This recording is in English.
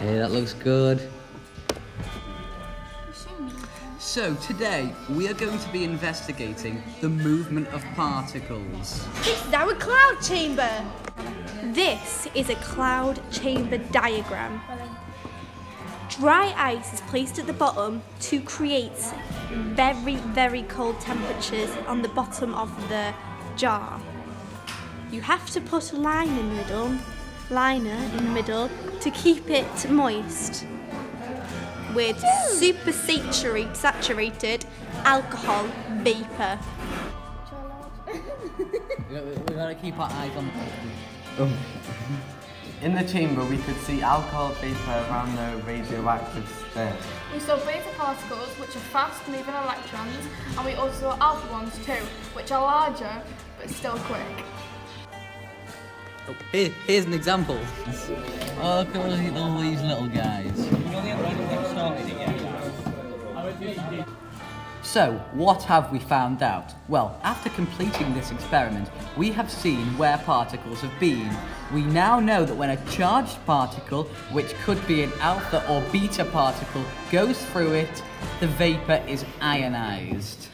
Hey, that looks good. So today we are going to be investigating the movement of particles. This is our cloud chamber. This is a cloud chamber diagram. Dry ice is placed at the bottom to create very, very cold temperatures on the bottom of the jar. You have to put a liner in the middle to keep it moist with super saturated alcohol vapor. We gotta keep our eyes on the In the chamber, we could see alcohol vapor around the radioactive state. We saw beta particles, which are fast-moving electrons, and we also saw alpha ones too, which are larger but still quick. Oh, here's an example. Oh, look at all these little guys. So, what have we found out? Well, after completing this experiment, we have seen where particles have been. We now know that when a charged particle, which could be an alpha or beta particle, goes through it, the vapor is ionized.